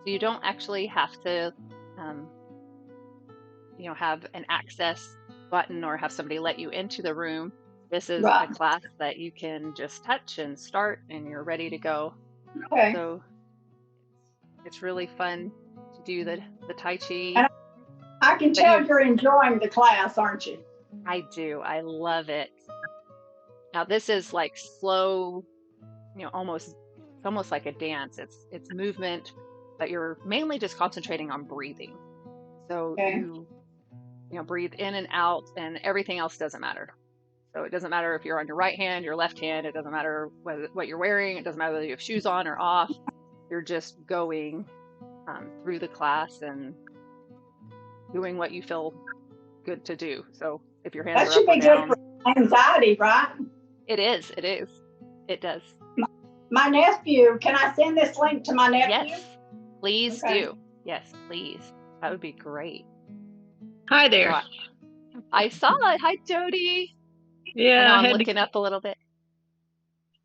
So you don't actually have to, um, have an access button or have somebody let you into the room. This is a Right. class that you can just touch and start, and you're ready to go. Okay. So it's really fun to do the Tai Chi. And I can But tell you're enjoying the class, aren't you? I do. I love it. Now this is like slow, almost it's almost like a dance. It's movement, but you're mainly just concentrating on breathing. So Okay. you breathe in and out, and everything else doesn't matter. So it doesn't matter if you're on your right hand, your left hand. It doesn't matter what you're wearing. It doesn't matter whether you have shoes on or off. You're just going through the class and doing what you feel good to do. So if your hands That are up should or be good down, for anxiety, right? it is. It is. It does. My nephew, can I send this link to my nephew? Yes, please Okay. do. Yes, please. That would be great. Hi So there. I saw it. Hi, Jody. I know Yeah, I I'm had to. looking up a little bit.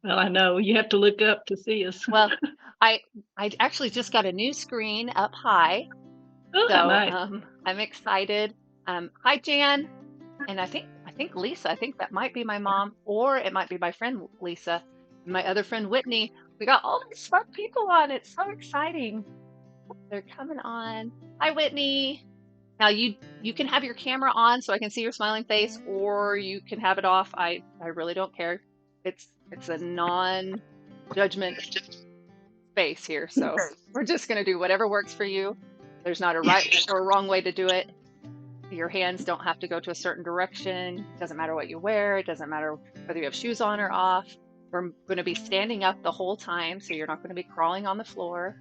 Well, I know you have to look up to see us. Well, I I actually just got a new screen up high, Oh, so nice. I'm excited. Hi, Jan, and I think Lisa. I think that might be my mom, or it might be my friend Lisa, and my other friend Whitney. We got all these smart people on. It's so exciting. They're coming on. Hi, Whitney. Now you can have your camera on so I can see your smiling face, or you can have it off. I really don't care. It's a non-judgment space here, so we're just gonna do whatever works for you. There's not a right or a wrong way to do it. Your hands don't have to go to a certain direction. It doesn't matter what you wear. It doesn't matter whether you have shoes on or off. We're going to be standing up the whole time, so you're not going to be crawling on the floor.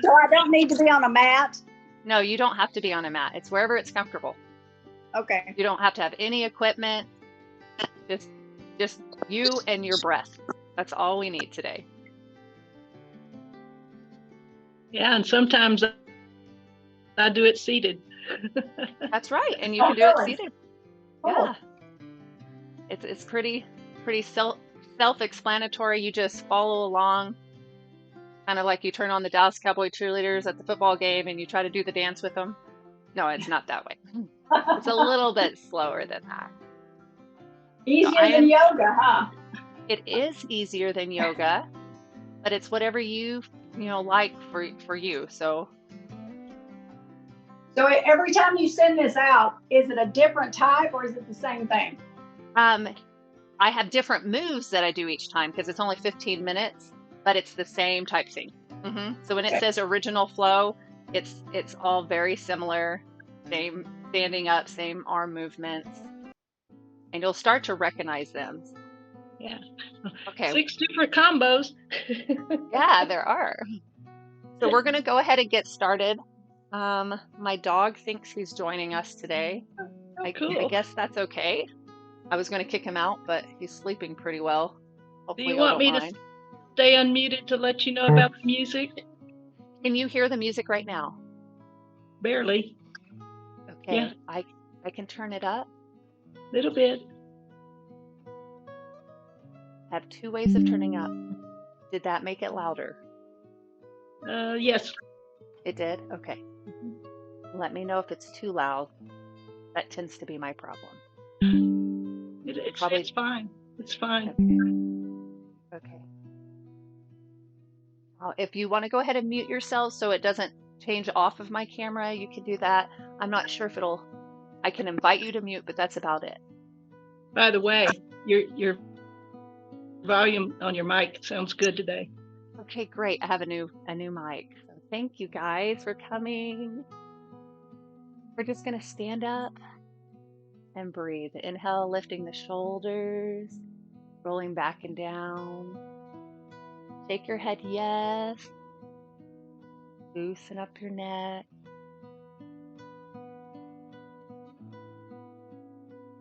So I don't need to be on a mat? No, you don't have to be on a mat. It's wherever it's comfortable. Okay. You don't have to have any equipment. Just you and your breath. That's all we need today. Yeah, and sometimes I do it seated. That's right, and you can do it seated. Oh. Yeah, it's pretty self-explanatory. You just follow along, kind of like you turn on the Dallas Cowboy cheerleaders at the football game and you try to do the dance with them. No, it's not that way. It's a little bit slower than that. Easier than yoga, huh? It is easier than yoga, but it's whatever you like for you. So every time you send this out, is it a different type or is it the same thing? I have different moves that I do each time because it's only 15 minutes, but it's the same type thing. So when it says original flow, it's all very similar, same standing up, same arm movements, and you'll start to recognize them. Yeah. Okay. 6 different combos. Yeah, there are. So we're going to go ahead and get started. My dog thinks he's joining us today. Cool. I guess that's okay. I was going to kick him out, but he's sleeping pretty well. Hopefully, do you want me to stay unmuted to let you know about the music? Can you hear the music right now? Barely. Okay. Yeah. I can turn it up. Little bit. I have 2 ways of turning up. Did that make it louder? Yes. It did? Okay. Let me know if it's too loud. That tends to be my problem. It's fine. It's fine. Okay. If you want to go ahead and mute yourself so it doesn't change off of my camera, you can do that. I'm not sure if I can invite you to mute, but that's about it. By the way, your volume on your mic sounds good today. Okay, great. I have a new mic. So thank you guys for coming. We're just going to stand up and breathe. Inhale, lifting the shoulders, rolling back and down. Shake your head yes. Loosen up your neck.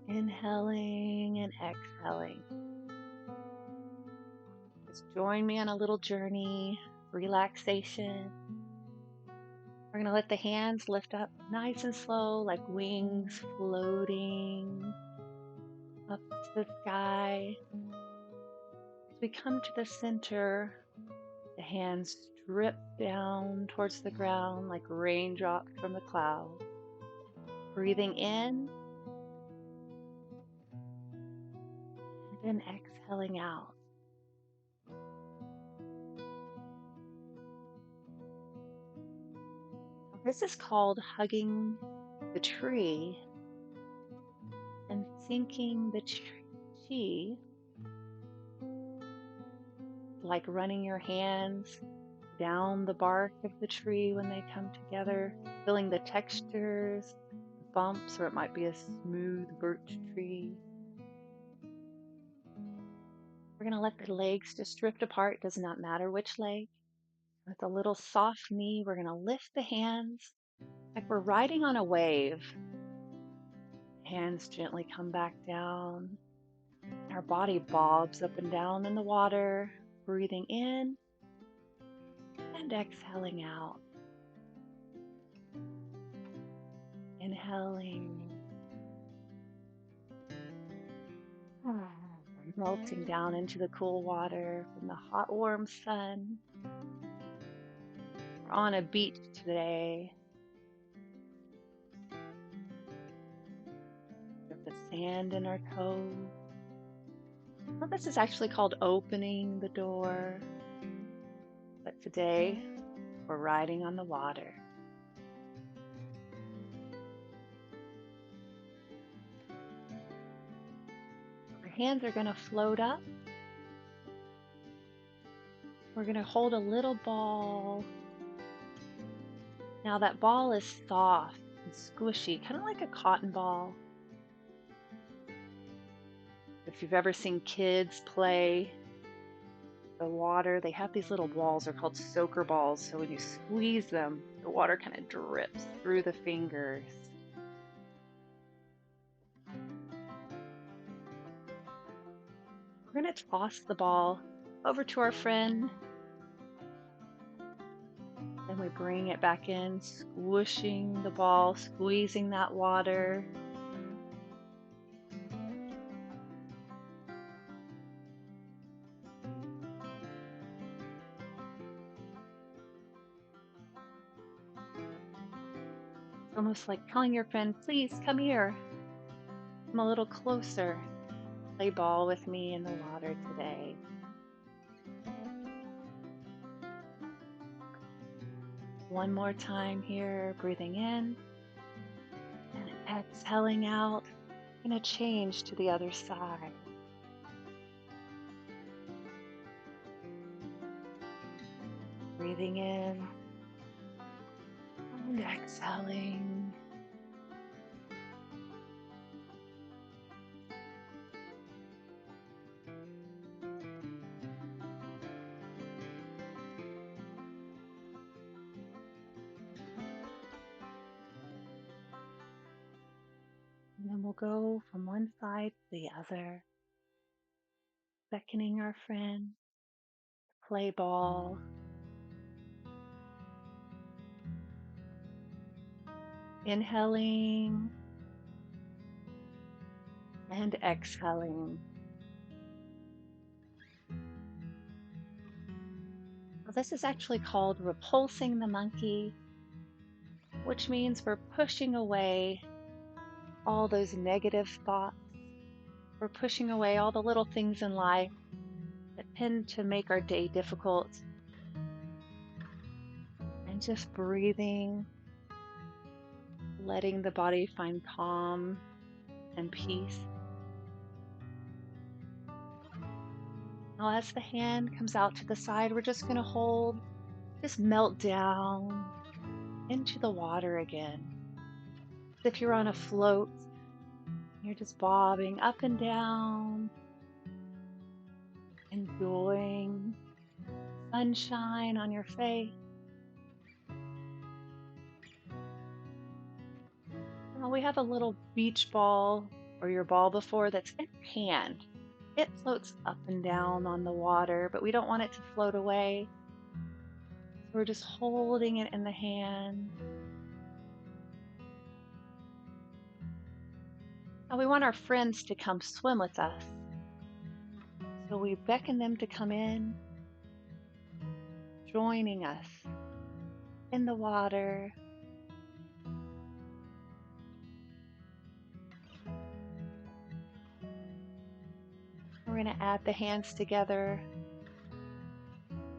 Inhaling and exhaling. Just join me on a little journey, relaxation. We're going to let the hands lift up nice and slow, like wings floating up to the sky. As we come to the center, The hands drip down towards the ground like raindrops from the clouds. Breathing in and then exhaling out. This is called hugging the tree and sinking the chi, like running your hands down the bark of the tree when they come together, feeling the textures, the bumps, or it might be a smooth birch tree. We're going to let the legs just drift apart, does not matter which leg. With a little soft knee, we're going to lift the hands like we're riding on a wave. Hands gently come back down. Our body bobs up and down in the water, breathing in and exhaling out. Inhaling, melting down into the cool water from the hot, warm sun. We're on a beach today. With the sand in our toes. Well, this is actually called opening the door. But today, we're riding on the water. Our hands are going to float up. We're going to hold a little ball. Now that ball is soft and squishy, kind of like a cotton ball. If you've ever seen kids play the water, they have these little balls. They're called soaker balls. So when you squeeze them, the water kind of drips through the fingers. We're going to toss the ball over to our friend. Then we bring it back in, squishing the ball, squeezing that water. It's almost like telling your friend, please come here. Come a little closer. Play ball with me in the water today. One more time here, breathing in and exhaling out. I'm going to change to the other side. Breathing in and exhaling. And then we'll go from one side to the other, beckoning our friend to play ball. Inhaling and exhaling. Well, this is actually called repulsing the monkey, which means we're pushing away all those negative thoughts. We're pushing away all the little things in life that tend to make our day difficult. And just breathing, letting the body find calm and peace. Now, as the hand comes out to the side, we're just going to hold, just melt down into the water again. As if you're on a float, you're just bobbing up and down, enjoying sunshine on your face. Now we have a little beach ball or your ball before that's in your hand. It floats up and down on the water, but we don't want it to float away. So we're just holding it in the hand. Now we want our friends to come swim with us. So we beckon them to come in. joining us in the water. We're going to add the hands together,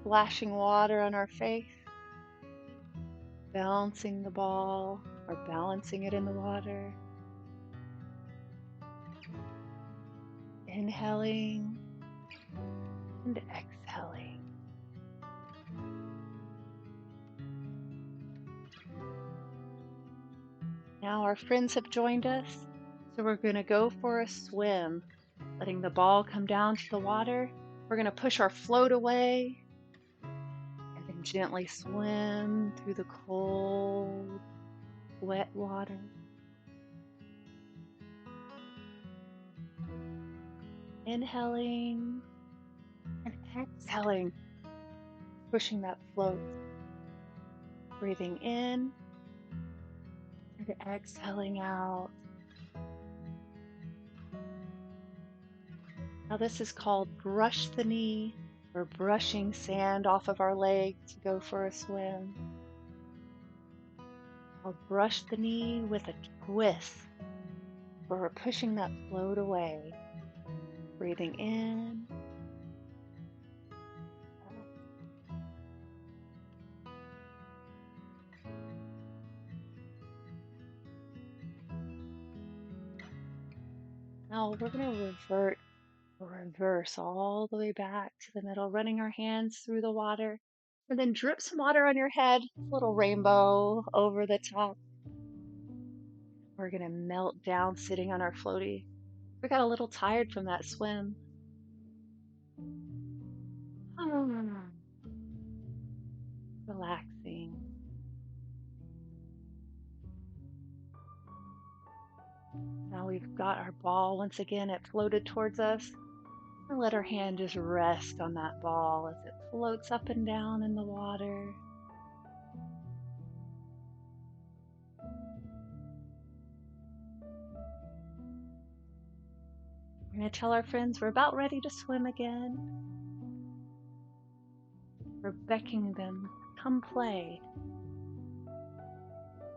splashing water on our face, bouncing the ball or balancing it in the water. Inhaling and exhaling. Now our friends have joined us, so we're going to go for a swim, letting the ball come down to the water. We're going to push our float away and then gently swim through the cold, wet water. Inhaling and exhaling, pushing that float. Breathing in and exhaling out. Now this is called brush the knee, or brushing sand off of our leg to go for a swim. I'll brush the knee with a twist, where we're pushing that float away. Breathing in. Now we're going to reverse all the way back to the middle, running our hands through the water, and then drip some water on your head, a little rainbow over the top. We're going to melt down sitting on our floaty. We got a little tired from that swim. Relaxing. Now we've got our ball once again. It floated towards us. And let our hand just rest on that ball as it floats up and down in the water. We're going to tell our friends we're about ready to swim again. We're beckoning them, come play.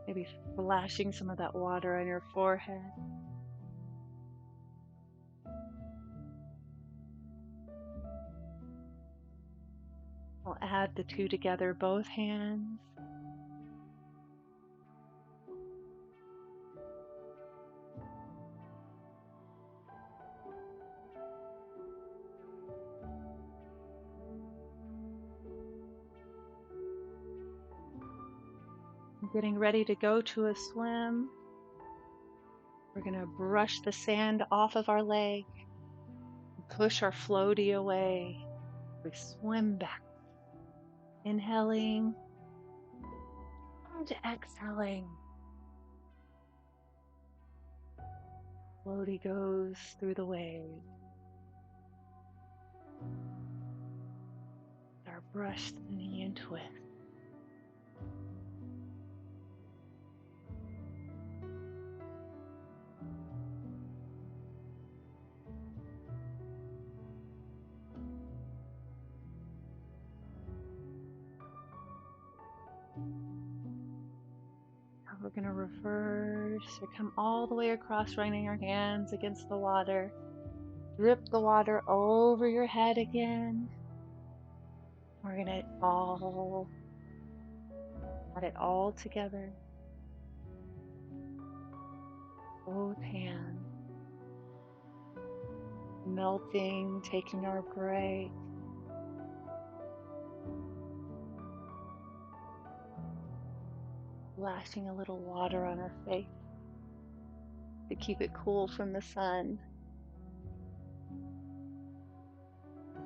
Maybe splashing some of that water on your forehead. We'll add the two together, both hands. Getting ready to go to a swim. We're going to brush the sand off of our leg, push our floaty away. We swim back. Inhaling and exhaling. Floaty goes through the waves. Our brush the knee and twist. Now we're going to reverse or come all the way across, running our hands against the water. Drip the water over your head again. We're going to add it all together. Both hands. Melting, taking our break. Splashing a little water on our face to keep it cool from the sun.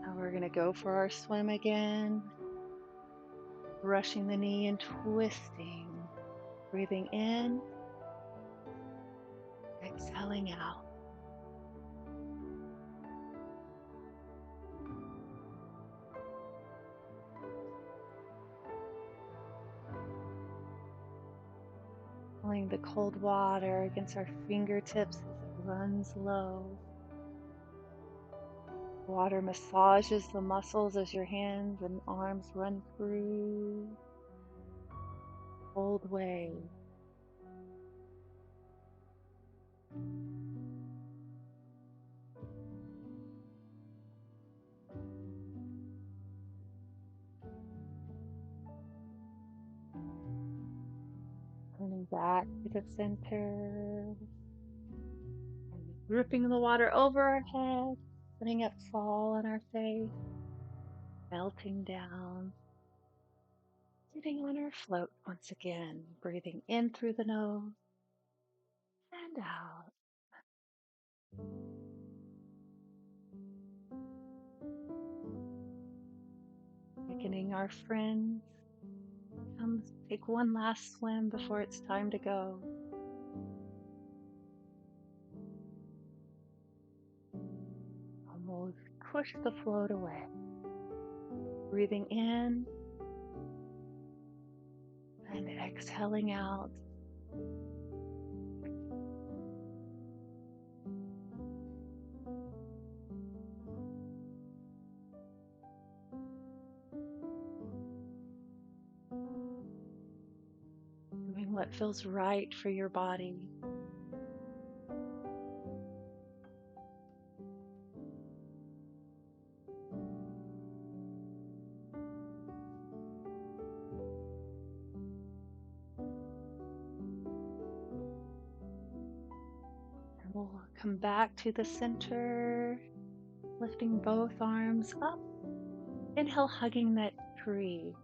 Now we're going to go for our swim again. Brushing the knee and twisting. Breathing in. Exhaling out. Feeling the cold water against our fingertips as it runs low. Water massages the muscles as your hands and arms run through. Cold wave. Turning back to the center. And dripping the water over our head, letting it fall on our face, melting down. Sitting on our float once again, breathing in through the nose and out. Beckoning our friends. Come take one last swim before it's time to go. And we'll push the float away. Breathing in and exhaling out. Doing what feels right for your body. And we'll come back to the center, lifting both arms up. Inhale, hugging that tree.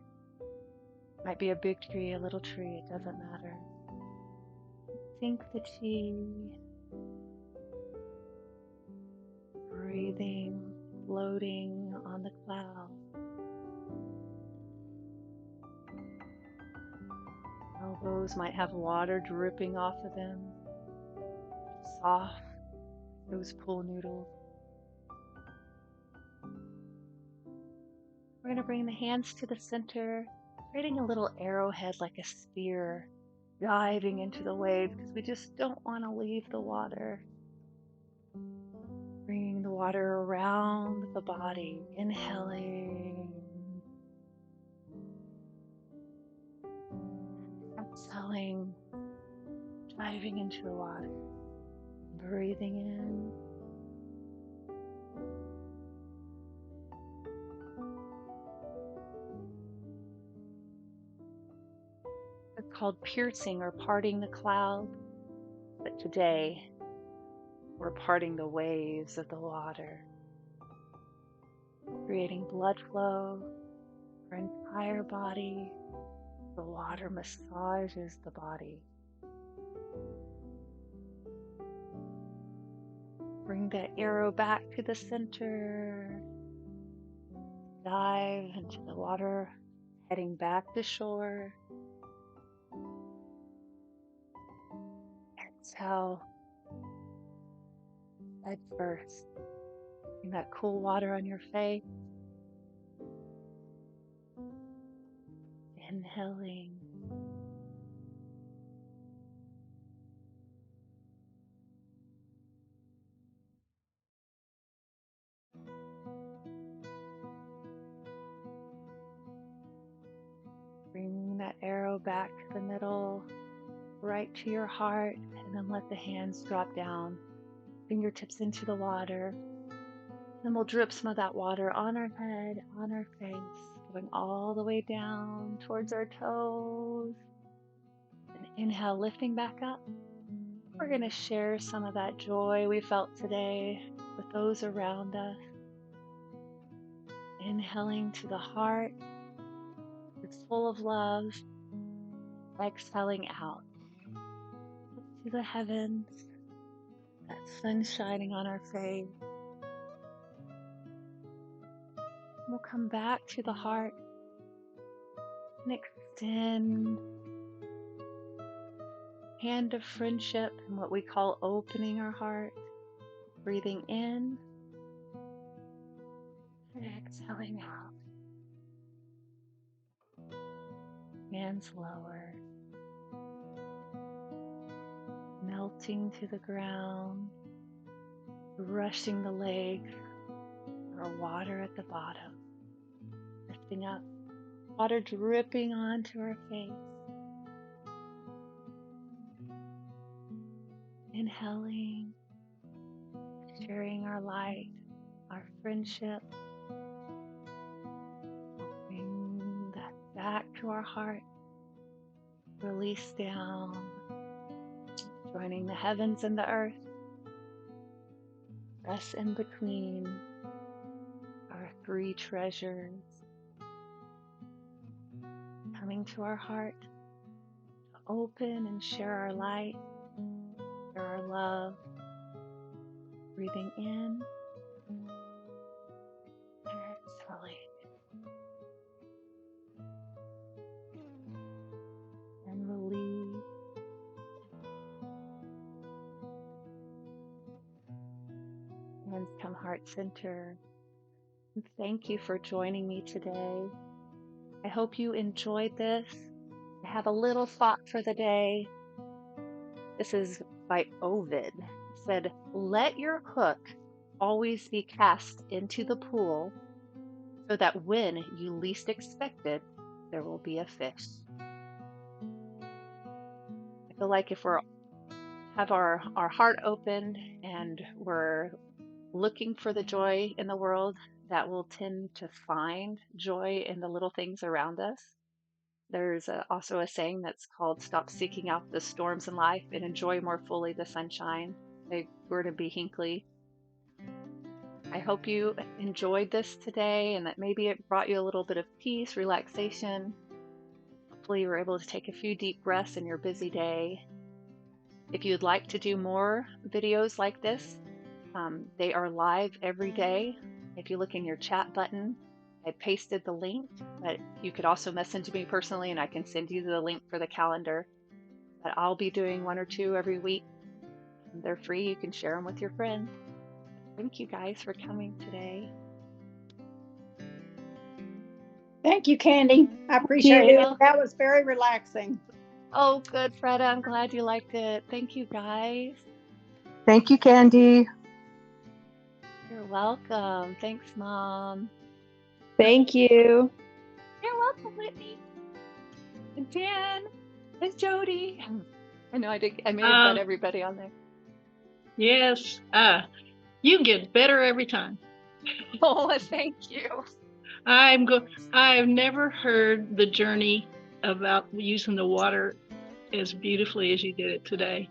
Might be a big tree, a little tree, it doesn't matter. Sink the chi. Breathing, floating on the cloud. Elbows might have water dripping off of them. Soft, those pool noodles. We're going to bring the hands to the center, creating a little arrowhead like a spear, diving into the waves because we just don't want to leave the water. Bringing the water around the body, inhaling, exhaling, diving into the water, breathing in. It's called piercing or parting the cloud, but today we're parting the waves of the water, creating blood flow for our entire body. The water massages the body. Bring the arrow back to the center. Dive into the water, heading back to shore. Exhale, head first. Bring that cool water on your face. Inhaling. Bringing that arrow back to the middle, right to your heart, and then let the hands drop down, fingertips into the water. Then we'll drip some of that water on our head, on our face, going all the way down towards our toes. And inhale, lifting back up. We're going to share some of that joy we felt today with those around us. Inhaling to the heart, it's full of love. Exhaling out to the heavens, that sun shining on our face. We'll come back to the heart and extend hand of friendship and what we call opening our heart. Breathing in and exhaling out. Hands lower. Melting to the ground. Brushing the legs Our water at the bottom, lifting up, water dripping onto our face. Inhaling, sharing our light, our friendship. Bring that back to our heart. Release down, joining the heavens and the earth. Rest in between our three treasures. Coming to our heart to open and share our light, share our love. Breathing in and exhaling. And release. Hands come heart center. And thank you for joining me today. I hope you enjoyed this. I have a little thought for the day. This is by Ovid. It said, let your hook always be cast into the pool so that when you least expect it, there will be a fish. I feel like if we're have our heart open and we're looking for the joy in the world, that will tend to find joy in the little things around us. There's also a saying that's called stop seeking out the storms in life and enjoy more fully the sunshine by Gordon B. Hinckley. I hope you enjoyed this today and that maybe it brought you a little bit of peace, relaxation. Hopefully you were able to take a few deep breaths in your busy day. If you'd like to do more videos like this, they are live every day. If you look in your chat button, I pasted the link, but you could also message me personally and I can send you the link for the calendar. But I'll be doing 1 or 2 every week. They're free. You can share them with your friends. Thank you guys for coming today. Thank you, Candy. I appreciate it. That was very relaxing. Oh, good, Freda. I'm glad you liked it. Thank you, guys. Thank you, Candy. You're welcome. Thanks, Mom. Thank you. You're welcome, Whitney. And Dan. And Jody. I know I may have got everybody on there. Yes. You get better every time. Oh, thank you. I've never heard the journey about using the water as beautifully as you did it today.